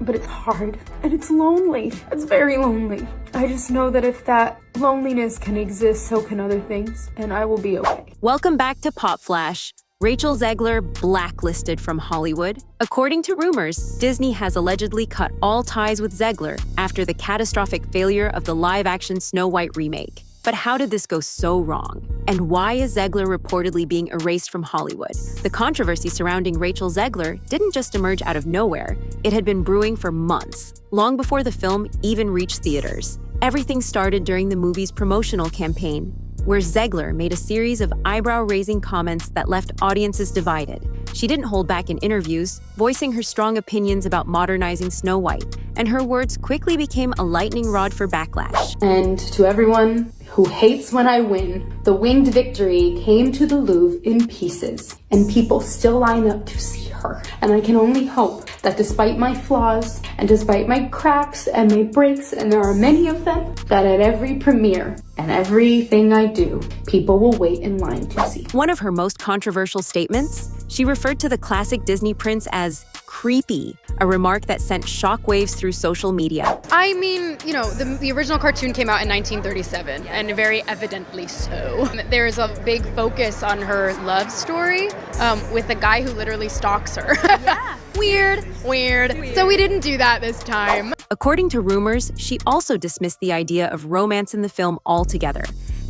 but it's hard and it's lonely. It's very lonely. I just know that if that loneliness can exist, so can other things, and I will be okay. Welcome back to Pop Flash. Rachel Zegler blacklisted from Hollywood. According to rumors, Disney has allegedly cut all ties with Zegler after the catastrophic failure of the live-action Snow White remake. But how did this go so wrong? And why is Zegler reportedly being erased from Hollywood? The controversy surrounding Rachel Zegler didn't just emerge out of nowhere. It had been brewing for months, long before the film even reached theaters. Everything started during the movie's promotional campaign, where Zegler made a series of eyebrow-raising comments that left audiences divided. She didn't hold back in interviews, voicing her strong opinions about modernizing Snow White, and her words quickly became a lightning rod for backlash. And to everyone who hates when I win, the winged victory came to the Louvre in pieces, and people still line up to see her. And I can only hope that despite my flaws, and despite my cracks and my breaks, and there are many of them, that at every premiere and everything I do, people will wait in line to see. One of her most controversial statements, she referred to the classic Disney prince as creepy, a remark that sent shockwaves through social media. I mean, you know, the original cartoon came out in 1937, and very evidently so. There's a big focus on her love story with a guy who literally stalks her. Yeah. Weird. So we didn't do that this time. According to rumors, she also dismissed the idea of romance in the film altogether,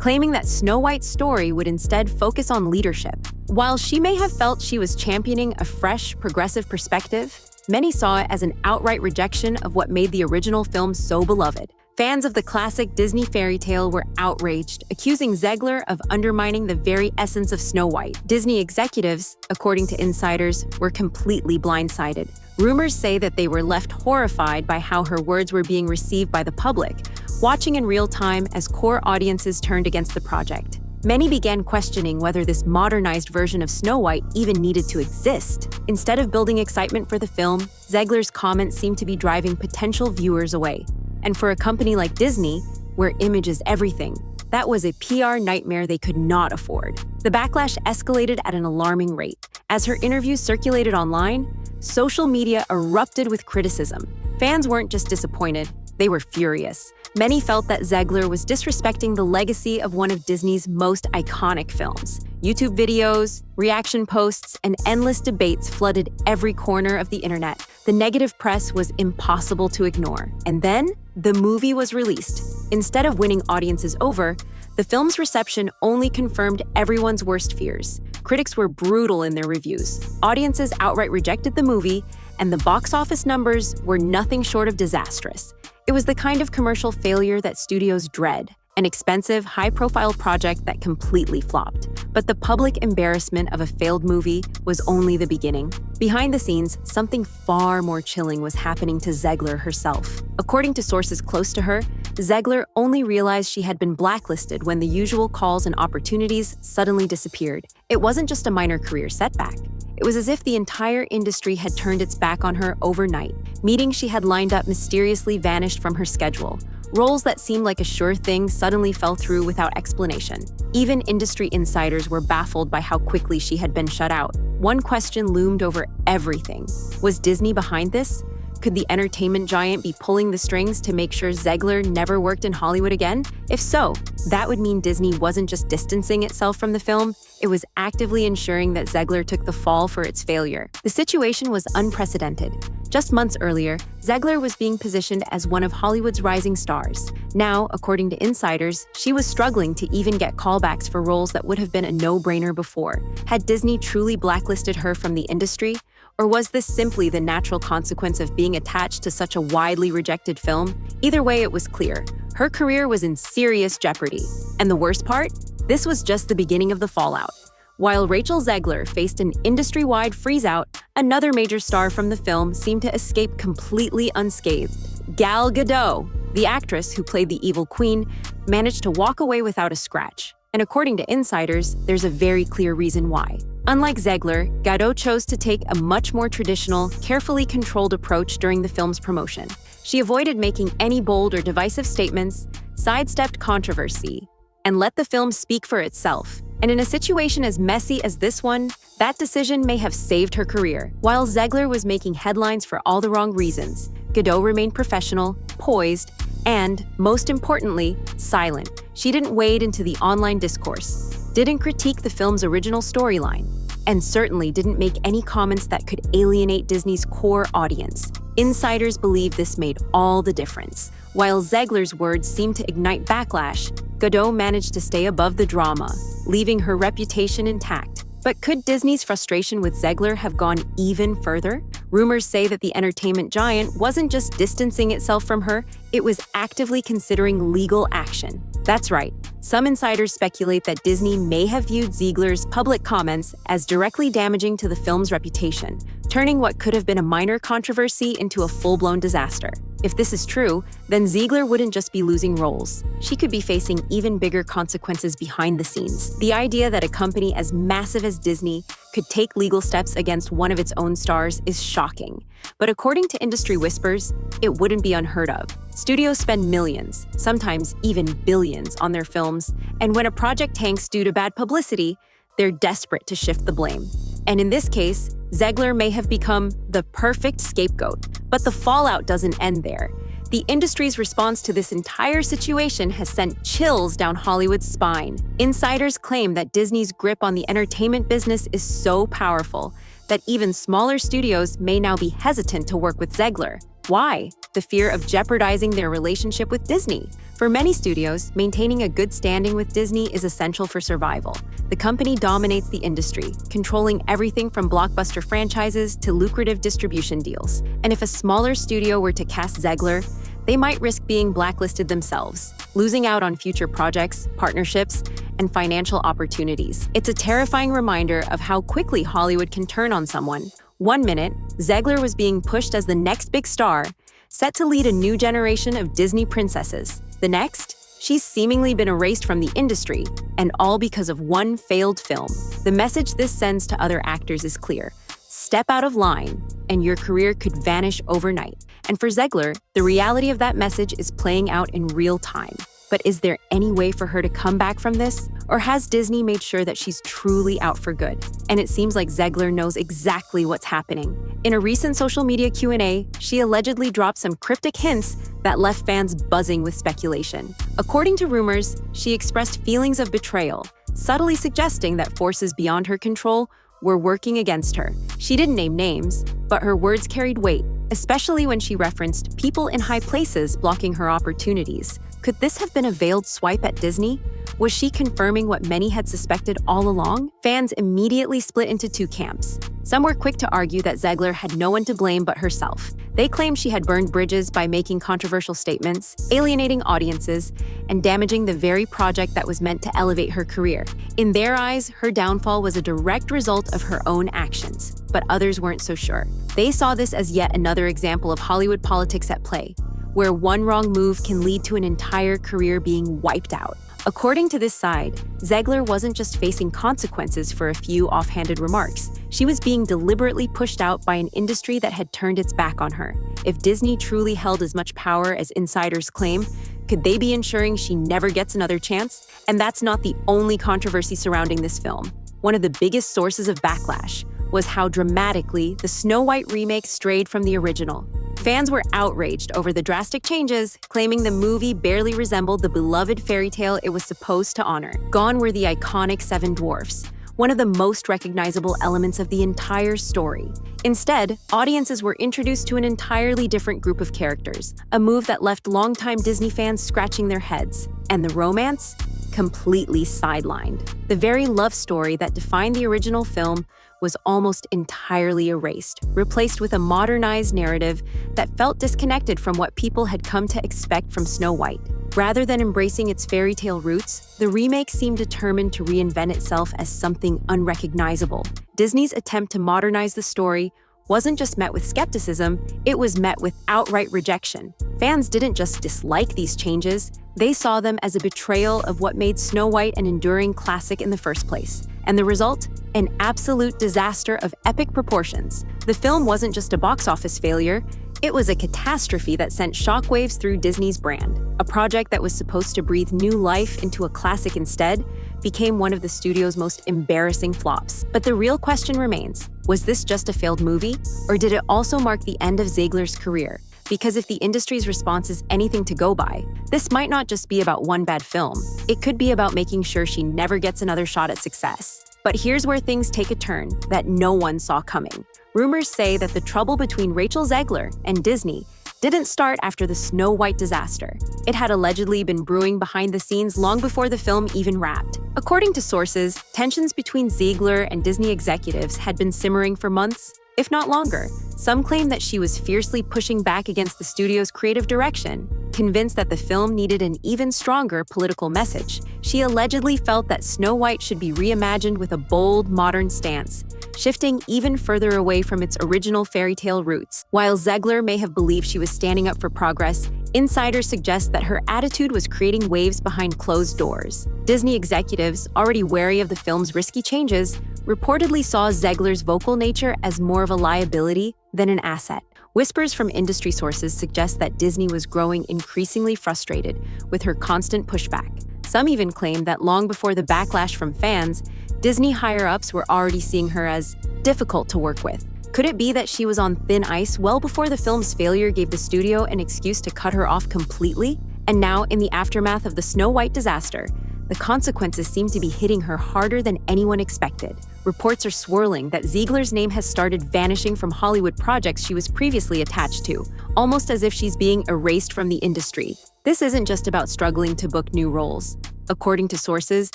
claiming that Snow White's story would instead focus on leadership. While she may have felt she was championing a fresh, progressive perspective, many saw it as an outright rejection of what made the original film so beloved. Fans of the classic Disney fairy tale were outraged, accusing Zegler of undermining the very essence of Snow White. Disney executives, according to insiders, were completely blindsided. Rumors say that they were left horrified by how her words were being received by the public, watching in real time as core audiences turned against the project. Many began questioning whether this modernized version of Snow White even needed to exist. Instead of building excitement for the film, Zegler's comments seemed to be driving potential viewers away. And for a company like Disney, where image is everything, that was a PR nightmare they could not afford. The backlash escalated at an alarming rate. As her interviews circulated online, social media erupted with criticism. Fans weren't just disappointed, they were furious. Many felt that Zegler was disrespecting the legacy of one of Disney's most iconic films. YouTube videos, reaction posts, and endless debates flooded every corner of the internet. The negative press was impossible to ignore. And then, the movie was released. Instead of winning audiences over, the film's reception only confirmed everyone's worst fears. Critics were brutal in their reviews. Audiences outright rejected the movie, and the box office numbers were nothing short of disastrous. It was the kind of commercial failure that studios dread, an expensive, high-profile project that completely flopped. But the public embarrassment of a failed movie was only the beginning. Behind the scenes, something far more chilling was happening to Zegler herself. According to sources close to her, Zegler only realized she had been blacklisted when the usual calls and opportunities suddenly disappeared. It wasn't just a minor career setback. It was as if the entire industry had turned its back on her overnight. Meetings she had lined up mysteriously vanished from her schedule. Roles that seemed like a sure thing suddenly fell through without explanation. Even industry insiders were baffled by how quickly she had been shut out. One question loomed over everything. Was Disney behind this? Could the entertainment giant be pulling the strings to make sure Zegler never worked in Hollywood again? If so, that would mean Disney wasn't just distancing itself from the film, it was actively ensuring that Zegler took the fall for its failure. The situation was unprecedented. Just months earlier, Zegler was being positioned as one of Hollywood's rising stars. Now, according to insiders, she was struggling to even get callbacks for roles that would have been a no-brainer before. Had Disney truly blacklisted her from the industry? Or was this simply the natural consequence of being attached to such a widely rejected film? Either way, it was clear. Her career was in serious jeopardy. And the worst part? This was just the beginning of the fallout. While Rachel Zegler faced an industry-wide freeze-out, another major star from the film seemed to escape completely unscathed. Gal Gadot, the actress who played the evil queen, managed to walk away without a scratch. And according to insiders, there's a very clear reason why. Unlike Zegler, Gadot chose to take a much more traditional, carefully controlled approach during the film's promotion. She avoided making any bold or divisive statements, sidestepped controversy, and let the film speak for itself. And in a situation as messy as this one, That decision may have saved her career. While Zegler was making headlines for all the wrong reasons, Godot remained professional, poised, and, most importantly, silent. She didn't wade into the online discourse, didn't critique the film's original storyline, and certainly didn't make any comments that could alienate Disney's core audience. Insiders believe this made all the difference. While Zegler's words seemed to ignite backlash, Godot managed to stay above the drama, leaving her reputation intact. But could Disney's frustration with Zegler have gone even further? Rumors say that the entertainment giant wasn't just distancing itself from her, it was actively considering legal action. That's right. Some insiders speculate that Disney may have viewed Zegler's public comments as directly damaging to the film's reputation, turning what could have been a minor controversy into a full-blown disaster. If this is true, then Zegler wouldn't just be losing roles. She could be facing even bigger consequences behind the scenes. The idea that a company as massive as Disney could take legal steps against one of its own stars is shocking. But according to industry whispers, it wouldn't be unheard of. Studios spend millions, sometimes even billions, on their films, and when a project tanks due to bad publicity, they're desperate to shift the blame. And in this case, Zegler may have become the perfect scapegoat. But the fallout doesn't end there. The industry's response to this entire situation has sent chills down Hollywood's spine. Insiders claim that Disney's grip on the entertainment business is so powerful that even smaller studios may now be hesitant to work with Zegler. Why? The fear of jeopardizing their relationship with Disney. For many studios, maintaining a good standing with Disney is essential for survival. The company dominates the industry, controlling everything from blockbuster franchises to lucrative distribution deals. And if a smaller studio were to cast Zegler, they might risk being blacklisted themselves, losing out on future projects, partnerships, and financial opportunities. It's a terrifying reminder of how quickly Hollywood can turn on someone. One minute, Zegler was being pushed as the next big star, set to lead a new generation of Disney princesses. The next, she's seemingly been erased from the industry, and all because of one failed film. The message this sends to other actors is clear. Step out of line, and your career could vanish overnight. And for Zegler, the reality of that message is playing out in real time. But is there any way for her to come back from this? Or has Disney made sure that she's truly out for good? And it seems like Zegler knows exactly what's happening. In a recent social media Q&A, she allegedly dropped some cryptic hints that left fans buzzing with speculation. According to rumors, she expressed feelings of betrayal, subtly suggesting that forces beyond her control were working against her. She didn't name names, but her words carried weight, especially when she referenced people in high places blocking her opportunities. Could this have been a veiled swipe at Disney? Was she confirming what many had suspected all along? Fans immediately split into two camps. Some were quick to argue that Zegler had no one to blame but herself. They claimed she had burned bridges by making controversial statements, alienating audiences, and damaging the very project that was meant to elevate her career. In their eyes, her downfall was a direct result of her own actions, but others weren't so sure. They saw this as yet another example of Hollywood politics at play, where one wrong move can lead to an entire career being wiped out. According to this side, Zegler wasn't just facing consequences for a few offhanded remarks. She was being deliberately pushed out by an industry that had turned its back on her. If Disney truly held as much power as insiders claim, could they be ensuring she never gets another chance? And that's not the only controversy surrounding this film. One of the biggest sources of backlash was how dramatically the Snow White remake strayed from the original. Fans were outraged over the drastic changes, claiming the movie barely resembled the beloved fairy tale it was supposed to honor. Gone were the iconic seven dwarfs, one of the most recognizable elements of the entire story. Instead, audiences were introduced to an entirely different group of characters, a move that left longtime Disney fans scratching their heads. And the romance? Completely sidelined. The very love story that defined the original film was almost entirely erased, replaced with a modernized narrative that felt disconnected from what people had come to expect from Snow White. Rather than embracing its fairy tale roots, the remake seemed determined to reinvent itself as something unrecognizable. Disney's attempt to modernize the story wasn't just met with skepticism, it was met with outright rejection. Fans didn't just dislike these changes, they saw them as a betrayal of what made Snow White an enduring classic in the first place. And the result? An absolute disaster of epic proportions. The film wasn't just a box office failure, it was a catastrophe that sent shockwaves through Disney's brand. A project that was supposed to breathe new life into a classic instead became one of the studio's most embarrassing flops. But the real question remains, was this just a failed movie, or did it also mark the end of Zegler's career? Because if the industry's response is anything to go by, this might not just be about one bad film. It could be about making sure she never gets another shot at success. But here's where things take a turn that no one saw coming. Rumors say that the trouble between Rachel Zegler and Disney didn't start after the Snow White disaster. It had allegedly been brewing behind the scenes long before the film even wrapped. According to sources, tensions between Zegler and Disney executives had been simmering for months, if not longer. Some claim that she was fiercely pushing back against the studio's creative direction, convinced that the film needed an even stronger political message. She allegedly felt that Snow White should be reimagined with a bold, modern stance, shifting even further away from its original fairy tale roots. While Zegler may have believed she was standing up for progress, insiders suggest that her attitude was creating waves behind closed doors. Disney executives, already wary of the film's risky changes, reportedly saw Zegler's vocal nature as more of a liability than an asset. Whispers from industry sources suggest that Disney was growing increasingly frustrated with her constant pushback. Some even claim that long before the backlash from fans, Disney higher-ups were already seeing her as difficult to work with. Could it be that she was on thin ice well before the film's failure gave the studio an excuse to cut her off completely? And now, in the aftermath of the Snow White disaster, the consequences seem to be hitting her harder than anyone expected. Reports are swirling that Zegler's name has started vanishing from Hollywood projects she was previously attached to, almost as if she's being erased from the industry. This isn't just about struggling to book new roles. According to sources,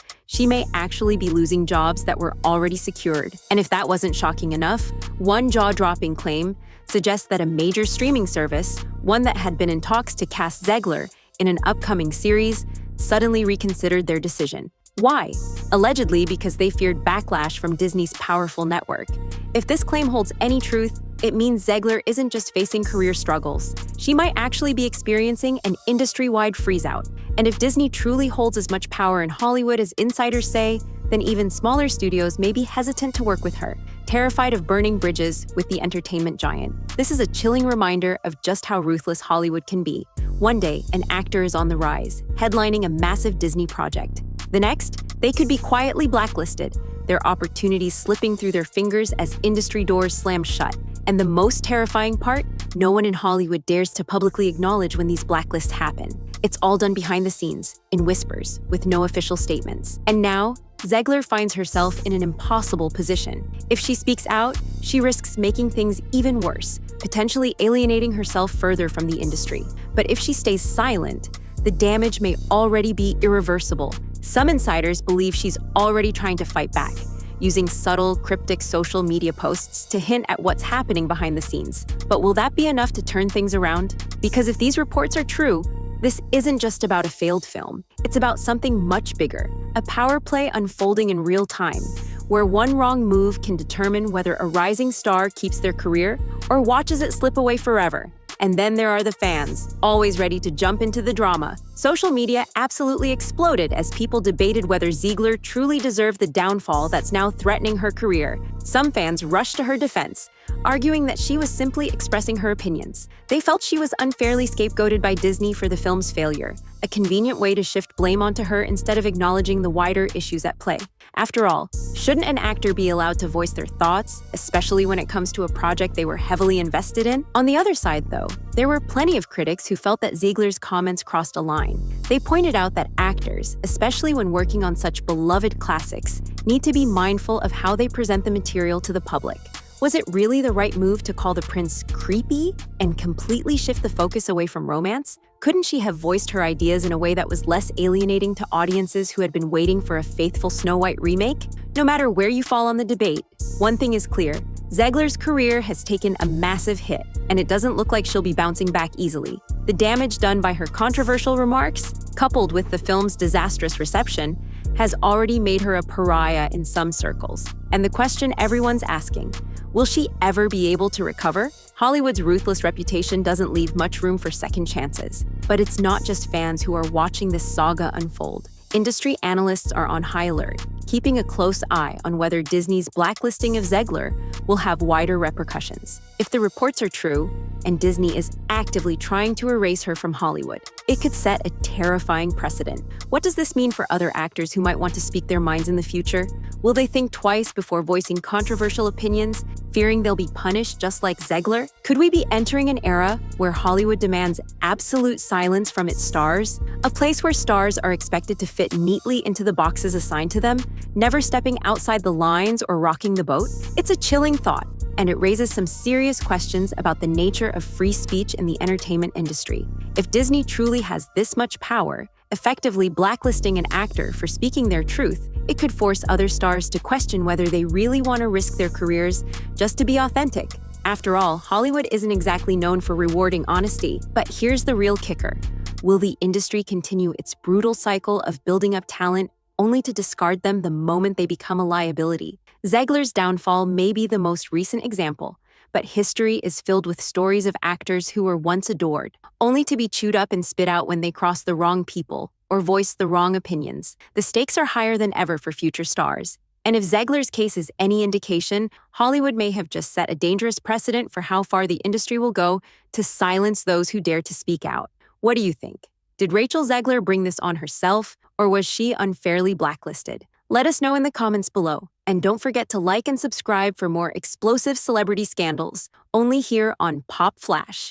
she may actually be losing jobs that were already secured. And if that wasn't shocking enough, one jaw-dropping claim suggests that a major streaming service, one that had been in talks to cast Zegler in an upcoming series, suddenly reconsidered their decision. Why? Allegedly because they feared backlash from Disney's powerful network. If this claim holds any truth, it means Zegler isn't just facing career struggles. She might actually be experiencing an industry-wide freeze-out. And if Disney truly holds as much power in Hollywood as insiders say, then even smaller studios may be hesitant to work with her, terrified of burning bridges with the entertainment giant. This is a chilling reminder of just how ruthless Hollywood can be. One day, an actor is on the rise, headlining a massive Disney project. The next, they could be quietly blacklisted, their opportunities slipping through their fingers as industry doors slam shut. And the most terrifying part, no one in Hollywood dares to publicly acknowledge when these blacklists happen. It's all done behind the scenes, in whispers, with no official statements. And now, Zegler finds herself in an impossible position. If she speaks out, she risks making things even worse, potentially alienating herself further from the industry. But if she stays silent, the damage may already be irreversible. Some insiders believe she's already trying to fight back, using subtle, cryptic social media posts to hint at what's happening behind the scenes. But will that be enough to turn things around? Because if these reports are true, this isn't just about a failed film. It's about something much bigger, a power play unfolding in real time, where one wrong move can determine whether a rising star keeps their career or watches it slip away forever. And then there are the fans, always ready to jump into the drama. Social media absolutely exploded as people debated whether Zegler truly deserved the downfall that's now threatening her career. Some fans rushed to her defense, arguing that she was simply expressing her opinions. They felt she was unfairly scapegoated by Disney for the film's failure, a convenient way to shift blame onto her instead of acknowledging the wider issues at play. After all, shouldn't an actor be allowed to voice their thoughts, especially when it comes to a project they were heavily invested in? On the other side, though, there were plenty of critics who felt that Zegler's comments crossed a line. They pointed out that actors, especially when working on such beloved classics, need to be mindful of how they present the material to the public. Was it really the right move to call the prince creepy and completely shift the focus away from romance? Couldn't she have voiced her ideas in a way that was less alienating to audiences who had been waiting for a faithful Snow White remake? No matter where you fall on the debate, one thing is clear. Zegler's career has taken a massive hit, and it doesn't look like she'll be bouncing back easily. The damage done by her controversial remarks, coupled with the film's disastrous reception, has already made her a pariah in some circles. And the question everyone's asking, will she ever be able to recover? Hollywood's ruthless reputation doesn't leave much room for second chances. But it's not just fans who are watching this saga unfold. Industry analysts are on high alert. keeping a close eye on whether Disney's blacklisting of Zegler will have wider repercussions. If the reports are true, and Disney is actively trying to erase her from Hollywood, it could set a terrifying precedent. What does this mean for other actors who might want to speak their minds in the future? Will they think twice before voicing controversial opinions, fearing they'll be punished just like Zegler? Could we be entering an era where Hollywood demands absolute silence from its stars? A place where stars are expected to fit neatly into the boxes assigned to them, never stepping outside the lines or rocking the boat? It's a chilling thought, and it raises some serious questions about the nature of free speech in the entertainment industry. If Disney truly has this much power, effectively blacklisting an actor for speaking their truth, it could force other stars to question whether they really want to risk their careers just to be authentic. After all, Hollywood isn't exactly known for rewarding honesty, but here's the real kicker. Will the industry continue its brutal cycle of building up talent only to discard them the moment they become a liability? Zegler's downfall may be the most recent example, but history is filled with stories of actors who were once adored, only to be chewed up and spit out when they cross the wrong people or voice the wrong opinions. The stakes are higher than ever for future stars. And if Zegler's case is any indication, Hollywood may have just set a dangerous precedent for how far the industry will go to silence those who dare to speak out. What do you think? Did Rachel Zegler bring this on herself, or was she unfairly blacklisted? Let us know in the comments below. And don't forget to like and subscribe for more explosive celebrity scandals, only here on Pop Flash.